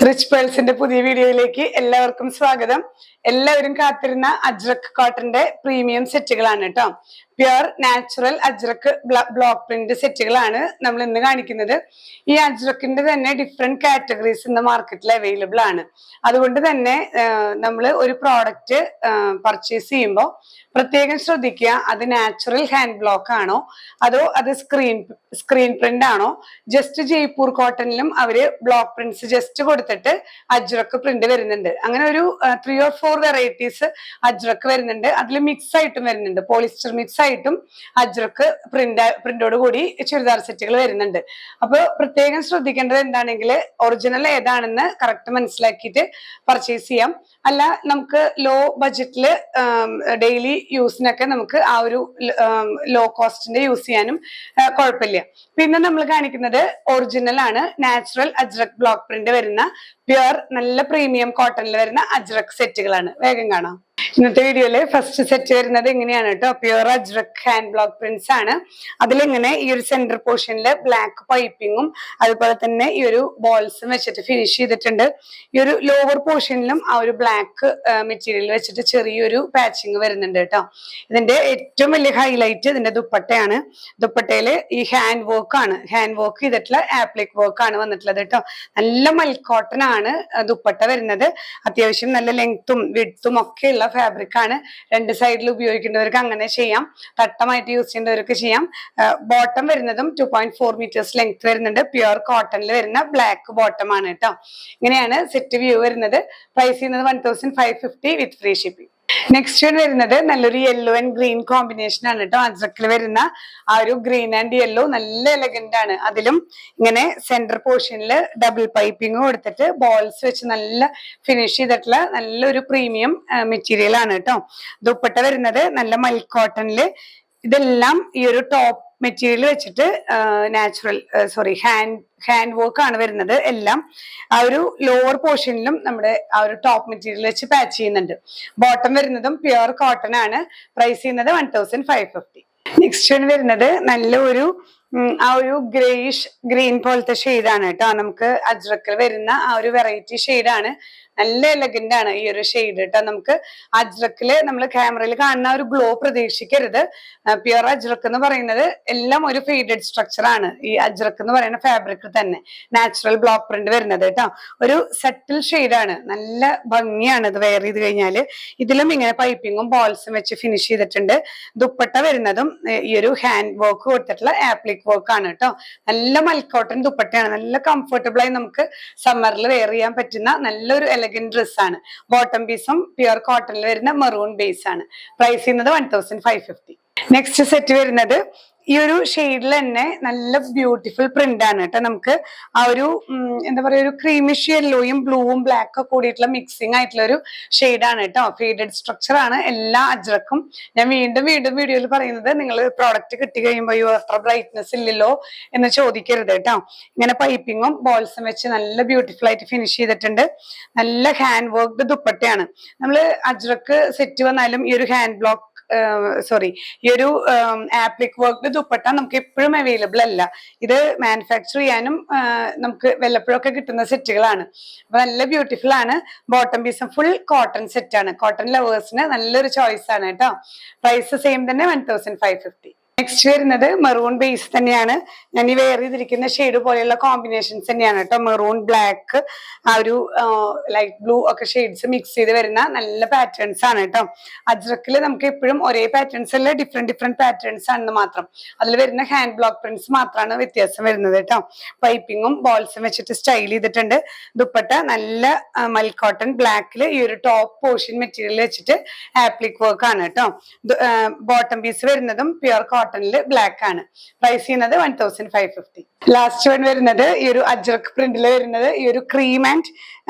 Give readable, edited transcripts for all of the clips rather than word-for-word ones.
Rich പേൾസിന്റെ പുതിയ വീഡിയോയിലേക്ക് എല്ലാവർക്കും സ്വാഗതം. എല്ലാവരും കാത്തിരുന്ന അജ്രക് കോട്ടന്റെ പ്രീമിയം സെറ്റുകളാണ് കേട്ടോ. Pure natural Ajrak block print സെറ്റുകളാണ് നമ്മൾ ഇന്ന് കാണിക്കുന്നത്. ഈ അജ്രക്കിന്റെ തന്നെ ഡിഫറെന്റ് കാറ്റഗറീസ് ഇന്ന് മാർക്കറ്റിൽ അവൈലബിൾ ആണ്. അതുകൊണ്ട് തന്നെ നമ്മൾ ഒരു പ്രോഡക്റ്റ് പർച്ചേസ് ചെയ്യുമ്പോൾ പ്രത്യേകം ശ്രദ്ധിക്കുക, അത് നാച്ചുറൽ ഹാൻഡ് ബ്ലോക്ക് ആണോ അതോ അത് സ്ക്രീൻ പ്രിന്റ് ആണോ. ജസ്റ്റ് ജയ്പൂർ കോട്ടണിലും അവര് ബ്ലോക്ക് പ്രിന്റ്സ് ജസ്റ്റ് കൊടുത്തിട്ട് അജ്രക്ക് പ്രിന്റ് വരുന്നുണ്ട്. അങ്ങനെ ഒരു 3 or 4 വെറൈറ്റീസ് അജ്രക്ക് വരുന്നുണ്ട്. അതിൽ മിക്സ് ആയിട്ടും വരുന്നുണ്ട്, പോളിസ്റ്റർ മിക്സ് ആയിട്ടും അജ്രക്ക് പ്രിന്റോട് കൂടി ചുരിദാർ സെറ്റുകൾ വരുന്നുണ്ട്. അപ്പൊ പ്രത്യേകം ശ്രദ്ധിക്കേണ്ടത് എന്താണെങ്കിൽ ഒറിജിനൽ ഏതാണെന്ന് കറക്റ്റ് മനസ്സിലാക്കിയിട്ട് പർച്ചേസ് ചെയ്യാം. അല്ല, നമുക്ക് ലോ ബഡ്ജറ്റിൽ ഡെയിലി യൂസിനൊക്കെ നമുക്ക് ആ ഒരു ലോ കോസ്റ്റിന്റെ യൂസ് ചെയ്യാനും കുഴപ്പമില്ല. പിന്നെ നമ്മൾ കാണിക്കുന്നത് ഒറിജിനൽ ആണ്, നാച്ചുറൽ അജ്രക് ബ്ലോക്ക് പ്രിന്റ് വരുന്ന പ്യുർ നല്ല പ്രീമിയം കോട്ടണിൽ വരുന്ന അജ്രക് സെറ്റുകളാണ്. വേഗം കാണാം. ഇന്നത്തെ വീഡിയോയില് ഫസ്റ്റ് സെറ്റ് വരുന്നത് എങ്ങനെയാണ് കേട്ടോ, pure ajrak hand block prints ആണ്. അതിലിങ്ങനെ ഈ ഒരു സെന്റർ പോർഷനിൽ ബ്ലാക്ക് പൈപ്പിങ്ങും അതുപോലെ തന്നെ ഈ ഒരു ബോൾസും വെച്ചിട്ട് ഫിനിഷ് ചെയ്തിട്ടുണ്ട്. ഈ ഒരു ലോവർ പോർഷനിലും ആ ഒരു ബ്ലാക്ക് മെറ്റീരിയൽ വെച്ചിട്ട് ചെറിയൊരു പാച്ചിങ് വരുന്നുണ്ട് കേട്ടോ. ഇതിന്റെ ഏറ്റവും വലിയ ഹൈലൈറ്റ് ഇതിന്റെ ദുപ്പട്ടയാണ്. ദുപ്പട്ടയില് ഈ ഹാൻഡ് വർക്ക് ആണ്, ഹാൻഡ് വർക്ക് ചെയ്തിട്ടുള്ള ആപ്ലിക് വർക്ക് ആണ് വന്നിട്ടുള്ളത് കേട്ടോ. നല്ല മൽക്കോട്ടൺ ആണ് ദുപ്പട്ട വരുന്നത്. അത്യാവശ്യം നല്ല ലെങ്ത്തും വിഡ്ത്തും ഒക്കെ ഉള്ള ഫാബ്രിക് ആണ്. രണ്ട് സൈഡിൽ ഉപയോഗിക്കേണ്ടവർക്ക് അങ്ങനെ ചെയ്യാം, തട്ടമായിട്ട് യൂസ് ചെയ്യേണ്ടവർക്ക് ചെയ്യാം. ബോട്ടം വരുന്നതും 2.4 meters ലെങ്ത് വരുന്നുണ്ട്. പ്യുർ കോട്ടണിൽ വരുന്ന ബ്ലാക്ക് ബോട്ടം ആണ് കേട്ടോ. ഇങ്ങനെയാണ് സെറ്റ് വ്യൂ വരുന്നത്. പ്രൈസ് ചെയ്യുന്നത് 1550 വിത്ത് ഫ്രീ ഷിപ്പിംഗ്. നെക്സ്റ്റ് വരുന്നത് നല്ലൊരു യെല്ലോ ആൻഡ് ഗ്രീൻ കോമ്പിനേഷൻ ആണ് കേട്ടോ. അജ്രക്കിൽ വരുന്ന ആ ഒരു ഗ്രീൻ ആൻഡ് യെല്ലോ നല്ല എലഗന്റ് ആണ്. അതിലും ഇങ്ങനെ സെന്റർ പോർഷനിൽ ഡബിൾ പൈപ്പിംഗ് കൊടുത്തിട്ട് ബോൾസ് വെച്ച് നല്ല ഫിനിഷ് ചെയ്തിട്ടുള്ള നല്ലൊരു പ്രീമിയം മെറ്റീരിയൽ ആണ് കേട്ടോ. ദുപ്പട്ട വരുന്നത് നല്ല മൽക്കോട്ടണില്. ഇതെല്ലാം ഈ ഒരു ടോപ്പ് മെറ്റീരിയൽ വെച്ചിട്ട് ഹാൻഡ് വർക്ക് ആണ് വരുന്നത്. എല്ലാം ആ ഒരു ലോവർ പോർഷനിലും നമ്മുടെ ആ ഒരു ടോപ്പ് മെറ്റീരിയൽ വെച്ച് പാച്ച് ചെയ്യുന്നുണ്ട്. ബോട്ടം വരുന്നതും പ്യുർ കോട്ടൺ ആണ്. പ്രൈസ് ചെയ്യുന്നത് 1550. നെക്സ്റ്റ് വരുന്നത് നല്ല ഒരു ആ ഒരു ഗ്രേയിഷ് ഗ്രീൻ പോലത്തെ ഷെയ്ഡാണ് കേട്ടോ. നമുക്ക് അജ്രക്കിൽ വരുന്ന ആ ഒരു വെറൈറ്റി ഷെയ്ഡാണ്. നല്ല എലഗന്റ് ആണ് ഈ ഒരു ഷെയ്ഡ് കേട്ടോ. നമുക്ക് അജ്രക്കില് നമ്മൾ ക്യാമറയിൽ കാണുന്ന ഒരു ഗ്ലോ പ്രതീക്ഷിക്കരുത്. പ്യുർ അജ്രക്ക് എന്ന് പറയുന്നത് എല്ലാം ഒരു ഫെയ്ഡഡ് സ്ട്രക്ചർ ആണ്. ഈ അജ്രക്ക് എന്ന് പറയുന്ന ഫാബ്രിക് തന്നെ നാച്ചുറൽ ബ്ലോക്ക് പ്രിന്റ് വരുന്നത് കേട്ടോ. ഒരു സെറ്റിൽ ഷെയ്ഡാണ്, നല്ല ഭംഗിയാണ് ഇത് വെയർ ചെയ്ത് കഴിഞ്ഞാല്. ഇതിലും ഇങ്ങനെ പൈപ്പിങ്ങും ബോൾസും വെച്ച് ഫിനിഷ് ചെയ്തിട്ടുണ്ട്. ദുപ്പട്ട വരുന്നതും ഈ ഒരു ഹാൻഡ് വർക്ക് കൊടുത്തിട്ടുള്ള ആപ്ലിക് വർക്ക് ആണ് കേട്ടോ. നല്ല മൽക്കോട്ടൺ ദുപ്പട്ടയാണ്. നല്ല കംഫർട്ടബിൾ ആയി നമുക്ക് സമ്മറിൽ വെയർ ചെയ്യാൻ പറ്റുന്ന നല്ലൊരു എലഗന്റ് ഡ്രസ് ആണ്. ബോട്ടം പീസും പ്യുർ കോട്ടണിൽ വരുന്ന മെറൂൺ ബേസ് ആണ്. പ്രൈസ് ചെയ്യുന്നത് 1550. നെക്സ്റ്റ് സെറ്റ് വരുന്നത് ഈ ഒരു ഷെയ്ഡിൽ തന്നെ നല്ല ബ്യൂട്ടിഫുൾ പ്രിന്റ് ആണ് കേട്ടോ. നമുക്ക് ആ ഒരു എന്താ പറയാ, ഒരു ക്രീമിഷ് യെല്ലോയും ബ്ലൂവും ബ്ലാക്കും കൂടിയിട്ടുള്ള മിക്സിംഗ് ആയിട്ടുള്ള ഒരു ഷെയ്ഡാണ് കേട്ടോ. ഫീഡഡ് സ്ട്രക്ചർ ആണ് എല്ലാ അജ്രക്കും. ഞാൻ വീണ്ടും വീഡിയോയിൽ പറയുന്നത്, നിങ്ങൾ പ്രോഡക്റ്റ് കിട്ടി കഴിയുമ്പോൾ അത്ര ബ്രൈറ്റ്നെസ് ഇല്ലല്ലോ എന്ന് ചോദിക്കരുത് കേട്ടോ. ഇങ്ങനെ പൈപ്പിങ്ങും ബോൾസും വെച്ച് നല്ല ബ്യൂട്ടിഫുൾ ആയിട്ട് ഫിനിഷ് ചെയ്തിട്ടുണ്ട്. നല്ല ഹാൻഡ് വർക്ക്ഡ് ദുപ്പട്ടയാണ്. നമ്മൾ അജ്രക്ക് സെറ്റ് വന്നാലും ഈ ഒരു ഹാൻഡ് ബ്ലോക്ക് ഈ ഒരു ആപ്ലിക് വർക്ക് ദുപ്പട്ട നമുക്ക് എപ്പോഴും അവൈലബിൾ അല്ല. ഇത് മാനുഫാക്ചർ ചെയ്യാനും നമുക്ക് വല്ലപ്പോഴൊക്കെ കിട്ടുന്ന സെറ്റുകളാണ്. അപ്പൊ നല്ല ബ്യൂട്ടിഫുൾ ആണ്. ബോട്ടം പീസും ഫുൾ കോട്ടൺ സെറ്റ് ആണ്. കോട്ടൺ ലവേഴ്സിന് നല്ലൊരു ചോയ്സ് ആണ് കേട്ടോ. പ്രൈസ് സെയിം തന്നെ 1550. നെക്സ്റ്റ് വരുന്നത് മെറൂൺ ബേസ് തന്നെയാണ്. ഞാൻ ഈ വെയർ ചെയ്തിരിക്കുന്ന ഷെയ്ഡ് പോലെയുള്ള കോമ്പിനേഷൻസ് തന്നെയാണ് കേട്ടോ. മെറൂൺ, ബ്ലാക്ക്, ആ ഒരു ലൈറ്റ് ബ്ലൂ ഒക്കെ ഷെയ്ഡ്സ് മിക്സ് ചെയ്ത് വരുന്ന നല്ല പാറ്റേൺസ് ആണ് കേട്ടോ. അജ്രക്കിൽ നമുക്ക് എപ്പോഴും ഒരേ പാറ്റേൺസ് അല്ല, ഡിഫറെന്റ് പാറ്റേൺസ് ആണെന്ന് മാത്രം. അതിൽ വരുന്ന ഹാൻഡ് ബ്ലോക്ക് പ്രിന്റ്സ് മാത്രമാണ് വ്യത്യാസം വരുന്നത് കേട്ടോ. പൈപ്പിങ്ങും ബോൾസും വെച്ചിട്ട് സ്റ്റൈൽ ചെയ്തിട്ടുണ്ട്. ദുപ്പട്ട നല്ല മൽക്കോട്ടൺ ബ്ലാക്കിൽ ഈ ഒരു ടോപ്പ് പോർഷൻ മെറ്റീരിയൽ വെച്ചിട്ട് ആപ്ലിക് വർക്ക് ആണ് കേട്ടോ. ബോട്ടം പീസ് വരുന്നതും പ്യുർ കോട്ടണില് ബ്ലാക്ക് ആണ്. പ്രൈസ് ചെയ്യുന്നത് 1550. ലാസ്റ്റ് വൺ വരുന്നത് ഈ ഒരു അജ്രക് പ്രിന്റിൽ വരുന്നത് ഈ ഒരു ക്രീം ആൻഡ്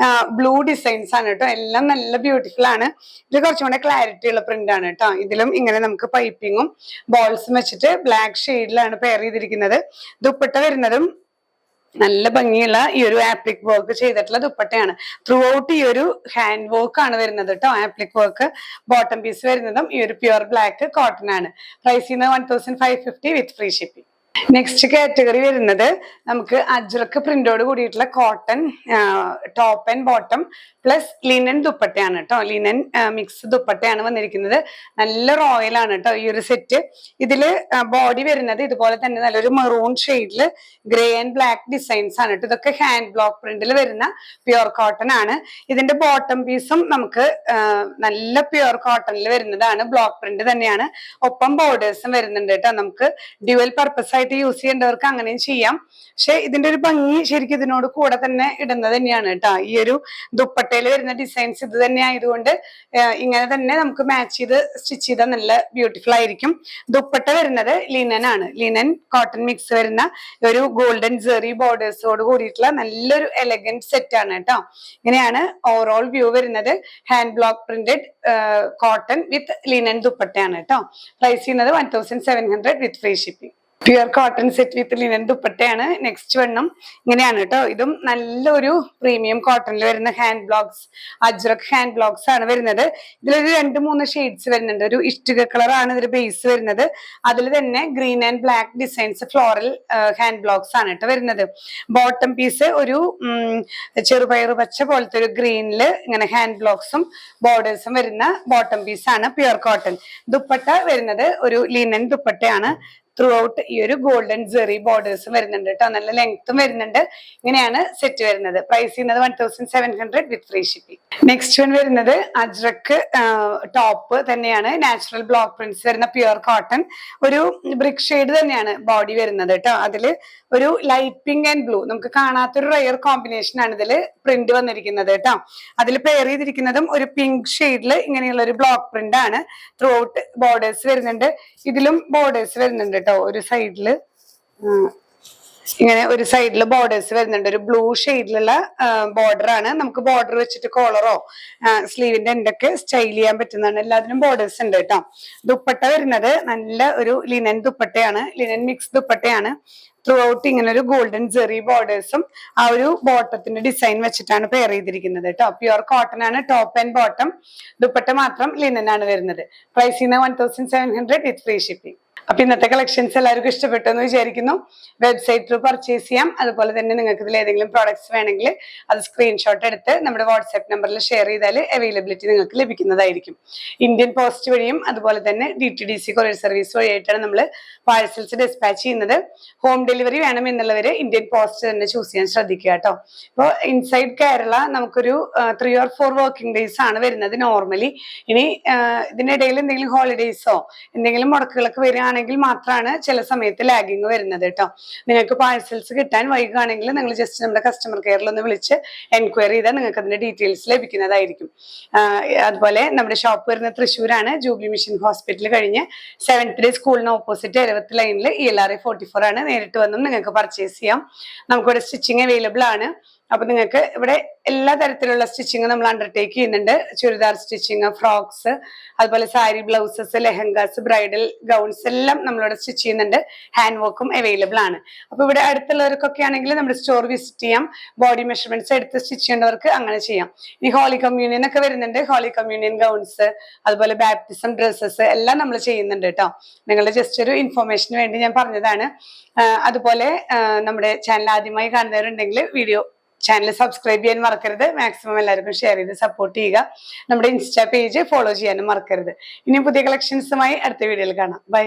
ബ്ലൂ ഡിസൈൻസ് ആണ് കേട്ടോ. എല്ലാം നല്ല ബ്യൂട്ടിഫുൾ ആണ്. ഇത് കുറച്ചും കൂടെ ക്ലാരിറ്റി ഉള്ള പ്രിന്റ് ആണ് കേട്ടോ. ഇതിലും ഇങ്ങനെ നമുക്ക് പൈപ്പിങ്ങും ബോൾസും വെച്ചിട്ട് ബ്ലാക്ക് ഷെയ്ഡിലാണ് പെയർ ചെയ്തിരിക്കുന്നത്. ദുപ്പട്ട വരുന്നതും നല്ല ഭംഗിയുള്ള ഈ ഒരു ആപ്ലിക് വർക്ക് ചെയ്തിട്ടുള്ള ദുപ്പട്ടയാണ്. ത്രൂ ഔട്ട് ഈ ഒരു ഹാൻഡ് വർക്ക് ആണ് വരുന്നത് കേട്ടോ. Appliqué work. ബോട്ടം പീസ് വരുന്നതും ഈ ഒരു പ്യുർ ബ്ലാക്ക് കോട്ടൺ ആണ്. പ്രൈസ് ചെയ്യുന്നത് 1550 വിത്ത് ഫ്രീ ഷിപ്പിംഗ്. നെക്സ്റ്റ് കാറ്റഗറി വരുന്നത് നമുക്ക് അജ്രക്ക് പ്രിന്റോട് കൂടിയിട്ടുള്ള cotton top and bottom plus linen ദുപ്പട്ടയാണ് കേട്ടോ. ലിനൻ മിക്സ് ദുപ്പട്ടയാണ് വന്നിരിക്കുന്നത്. നല്ല റോയൽ ആണ് കേട്ടോ ഈ ഒരു സെറ്റ്. ഇതില് ബോഡി വരുന്നത് ഇതുപോലെ തന്നെ നല്ലൊരു മെറൂൺ ഷെയ്ഡില് ഗ്രേ ആൻഡ് ബ്ലാക്ക് ഡിസൈൻസ് ആണ് കേട്ടോ. ഇതൊക്കെ ഹാൻഡ് ബ്ലോക്ക് പ്രിന്റിൽ വരുന്ന പ്യുർ കോട്ടൺ ആണ്. ഇതിന്റെ ബോട്ടം പീസും നമുക്ക് നല്ല പ്യുർ കോട്ടണിൽ വരുന്നതാണ്. ബ്ലോക്ക് പ്രിന്റ് തന്നെയാണ്. ഒപ്പം ബോർഡേഴ്സും വരുന്നുണ്ട് കേട്ടോ. നമുക്ക് ഡ്യുവൽ പർപ്പസ് ആയിട്ട് യൂസ് ചെയ്യേണ്ടവർക്ക് അങ്ങനെയും ചെയ്യാം. പക്ഷെ ഇതിന്റെ ഒരു ഭംഗി ശരിക്കും ഇതിനോട് കൂടെ തന്നെ ഇടുന്നത് തന്നെയാണ് കേട്ടോ. ഈ ഒരു ദുപ്പട്ടയിൽ വരുന്ന ഡിസൈൻസ് ഇത് തന്നെ ആയതുകൊണ്ട് ഇങ്ങനെ തന്നെ നമുക്ക് മാച്ച് ചെയ്ത് സ്റ്റിച്ച് ചെയ്താൽ നല്ല ബ്യൂട്ടിഫുൾ ആയിരിക്കും. ദുപ്പട്ട വരുന്നത് ലിനൻ ആണ്. ലിനൻ കോട്ടൺ മിക്സ് വരുന്ന ഒരു ഗോൾഡൻ ജെറി ബോർഡേഴ്സോട് കൂടിയിട്ടുള്ള നല്ലൊരു എലഗന്റ് സെറ്റ് ആണ് കേട്ടോ. ഇങ്ങനെയാണ് ഓവറോൾ വ്യൂ വരുന്നത്. ഹാൻഡ് ബ്ലോക്ക് പ്രിന്റഡ് കോട്ടൺ വിത്ത് ലിനൻ ദുപ്പട്ടയാണ് കേട്ടോ. പ്രൈസ് ചെയ്യുന്നത് 1700 വിത്ത് free shipping. Pure cotton set വിത്ത് ലിനൻ ദുപ്പട്ടയാണ്. നെക്സ്റ്റ് വണ്ണം ഇങ്ങനെയാണ് കേട്ടോ. ഇതും നല്ലൊരു പ്രീമിയം കോട്ടണിൽ വരുന്ന hand blocks, ajrak hand blocks ആണ് വരുന്നത്. ഇതിലൊരു 2-3 ഷെയ്ഡ്സ് വരുന്നുണ്ട്. ഒരു ഇഷ്ടിക കളർ ആണ് ഇതിൽ ബേസ് വരുന്നത്. അതിൽ തന്നെ green and black designs floral hand blocks ആണ് കേട്ടോ വരുന്നത്. ബോട്ടം പീസ് ഒരു ചെറുപയർ പച്ച പോലത്തെ ഒരു ഗ്രീനില് ഇങ്ങനെ ഹാൻഡ് ബ്ലോക്സും ബോർഡേഴ്സും വരുന്ന ബോട്ടം പീസ് ആണ് പ്യുർ കോട്ടൺ. ദുപ്പട്ട വരുന്നത് ഒരു ലിനൻ ദുപ്പട്ടയാണ്. ത്രൂ ഔട്ട് ഈ ഒരു ഗോൾഡൻ ജെറി ബോർഡേഴ്സും വരുന്നുണ്ട് കേട്ടോ. നല്ല ലെങ്ത്തും വരുന്നുണ്ട്. ഇങ്ങനെയാണ് സെറ്റ് വരുന്നത്. പ്രൈസ് ചെയ്യുന്നത് 1700 വിത്ത് ഫ്രീ ഷിപ്പിംഗ്. നെക്സ്റ്റ് വൺ വരുന്നത് അജ്രക്ക് ടോപ്പ് തന്നെയാണ്. നാച്ചുറൽ ബ്ലോക്ക് പ്രിന്റ്സ് വരുന്ന പ്യുർ കോട്ടൺ. ഒരു ബ്രിക്ക് ഷെയ്ഡ് തന്നെയാണ് ബോഡി വരുന്നത് കേട്ടോ. അതില് ഒരു ലൈറ്റ് പിങ്ക് ആൻഡ് ബ്ലൂ, നമുക്ക് കാണാത്തൊരു റയർ കോമ്പിനേഷൻ ആണ് ഇതിൽ പ്രിന്റ് വന്നിരിക്കുന്നത് കേട്ടോ. അതിൽ പെയർ ചെയ്തിരിക്കുന്നതും ഒരു പിങ്ക് ഷെയ്ഡില് ഇങ്ങനെയുള്ള ഒരു ബ്ലോക്ക് പ്രിന്റ് ആണ്. ത്രൂ ഔട്ട് ബോർഡേഴ്സ് വരുന്നുണ്ട്. ഇതിലും ബോർഡേഴ്സ് വരുന്നുണ്ട് കേട്ടോ. ഒരു സൈഡില് ഇങ്ങനെ ഒരു സൈഡില് ബോർഡേഴ്സ് വരുന്നുണ്ട്. ഒരു ബ്ലൂ ഷെയ്ഡിലുള്ള ബോർഡർ ആണ്. നമുക്ക് ബോർഡർ വെച്ചിട്ട് കോളറോ സ്ലീവിന്റെ എന്തൊക്കെ സ്റ്റൈൽ ചെയ്യാൻ പറ്റുന്നതാണ്. എല്ലാത്തിനും ബോർഡേഴ്സ് ഉണ്ട് കേട്ടോ. ദുപ്പട്ട വരുന്നത് നല്ല ഒരു ലിനൻ ദുപ്പട്ടയാണ്. ലിനൻ മിക്സ് ദുപ്പട്ടയാണ്. ത്രൂ ഔട്ട് ഇങ്ങനെ ഒരു ഗോൾഡൻ ജെറി ബോർഡേഴ്സും ആ ഒരു ബോട്ടത്തിന്റെ ഡിസൈൻ വെച്ചിട്ടാണ് പെയർ ചെയ്തിരിക്കുന്നത് കേട്ടോ. പ്യുർ കോട്ടൺ ആണ് ടോപ്പ് ആൻഡ് ബോട്ടം. ദുപ്പട്ട മാത്രം ലിനൻ ആണ് വരുന്നത്. പ്രൈസ് ചെയ്യുന്നത് 1700 വിത്ത് ഫ്രീ ഷിപ്പിംഗ്. അപ്പൊ ഇന്നത്തെ കളക്ഷൻസ് എല്ലാവർക്കും ഇഷ്ടപ്പെട്ടു എന്ന് വിചാരിക്കുന്നു. വെബ്സൈറ്റ് ത്രൂ പർച്ചേസ് ചെയ്യാം. അതുപോലെ തന്നെ നിങ്ങൾക്ക് ഇതിൽ ഏതെങ്കിലും പ്രോഡക്ട്സ് വേണമെങ്കിൽ അത് സ്ക്രീൻഷോട്ട് എടുത്ത് നമ്മുടെ വാട്സ്ആപ്പ് നമ്പറിൽ ഷെയർ ചെയ്താൽ അവൈലബിലിറ്റി നിങ്ങൾക്ക് ലഭിക്കുന്നതായിരിക്കും. ഇന്ത്യൻ പോസ്റ്റ് വഴിയും അതുപോലെ തന്നെ DTDC കൊറിയർ സർവീസ് വഴിയായിട്ടാണ് നമ്മൾ പാഴ്സൽസ് ഡിസ്പാച്ച് ചെയ്യുന്നത്. ഹോം ഡെലിവറി വേണം എന്നുള്ളവർ ഇന്ത്യൻ പോസ്റ്റ് തന്നെ ചൂസ് ചെയ്യാൻ ശ്രദ്ധിക്കുക കേട്ടോ. ഇപ്പോൾ ഇൻസൈഡ് കേരള നമുക്കൊരു 3 or 4 വർക്കിംഗ് ഡേയ്സ് ആണ് വരുന്നത് നോർമലി. ഇനി ഇതിനിടയിൽ എന്തെങ്കിലും ഹോളിഡേയ്സോ എന്തെങ്കിലും മുടക്കുകളൊക്കെ വരികയാണെങ്കിൽ മാത്രമാണ് ചില സമയത്ത് ലാഗിങ് വരുന്നത് കേട്ടോ. നിങ്ങൾക്ക് പാഴ്സൽസ് കിട്ടാൻ വൈകുകയാണെങ്കിൽ നിങ്ങൾ ജസ്റ്റ് നമ്മുടെ കസ്റ്റമർ കെയറിൽ ഒന്ന് വിളിച്ച് എൻക്വയറി ചെയ്താൽ നിങ്ങൾക്ക് അതിന്റെ ഡീറ്റെയിൽസ് ലഭിക്കുന്നതായിരിക്കും. അതുപോലെ നമ്മുടെ ഷോപ്പ് വരുന്നത് തൃശ്ശൂരാണ്. ജൂബിലി മിഷൻ ഹോസ്പിറ്റൽ കഴിഞ്ഞ് 7th ഡേ സ്കൂളിന് ഓപ്പോസിറ്റ് 70 ലൈനിൽ ELRA 44 ആണ്. നേരിട്ട് വന്നും നിങ്ങൾക്ക് പർച്ചേസ് ചെയ്യാം. നമുക്കിവിടെ സ്റ്റിച്ചിങ് അവൈലബിൾ ആണ്. അപ്പൊ നിങ്ങൾക്ക് ഇവിടെ എല്ലാ തരത്തിലുള്ള സ്റ്റിച്ചിങ് നമ്മൾ അണ്ടർടേക്ക് ചെയ്യുന്നുണ്ട്. ചുരിദാർ സ്റ്റിച്ചിങ്, ഫ്രോക്സ്, അതുപോലെ sari, blouses, lehengas, bridal gowns എല്ലാം നമ്മളിവിടെ സ്റ്റിച്ച് ചെയ്യുന്നുണ്ട്. ഹാൻഡ് വർക്കും അവൈലബിൾ ആണ്. അപ്പൊ ഇവിടെ അടുത്തുള്ളവർക്കൊക്കെ ആണെങ്കിൽ നമ്മുടെ സ്റ്റോർ വിസിറ്റ് ചെയ്യാം. ബോഡി മെഷർമെന്റ്സ് എടുത്ത് സ്റ്റിച്ച് ചെയ്യേണ്ടവർക്ക് അങ്ങനെ ചെയ്യാം. ഈ ഹോളി കമ്മ്യൂണിയൻ ഒക്കെ വരുന്നുണ്ട്. ഹോളി കമ്മ്യൂണിയൻ ഗൗൺസ്, അതുപോലെ ബാപ്റ്റിസം ഡ്രസ്സസ് എല്ലാം നമ്മൾ ചെയ്യുന്നുണ്ട് കേട്ടോ. നിങ്ങളുടെ ജസ്റ്റ് ഒരു ഇൻഫോർമേഷന് വേണ്ടി ഞാൻ പറഞ്ഞതാണ്. അതുപോലെ നമ്മുടെ ചാനൽ ആദ്യമായി കാണുന്നവരുണ്ടെങ്കിൽ ചാനൽ സബ്സ്ക്രൈബ് ചെയ്യാൻ മറക്കരുത്. മാക്സിമം എല്ലാവർക്കും ഷെയർ ചെയ്ത് സപ്പോർട്ട് ചെയ്യുക. നമ്മുടെ ഇൻസ്റ്റാ പേജ് ഫോളോ ചെയ്യാനും മറക്കരുത്. ഇനി പുതിയ കളക്ഷൻസുമായി അടുത്ത വീഡിയോയിൽ കാണാം. ബൈ.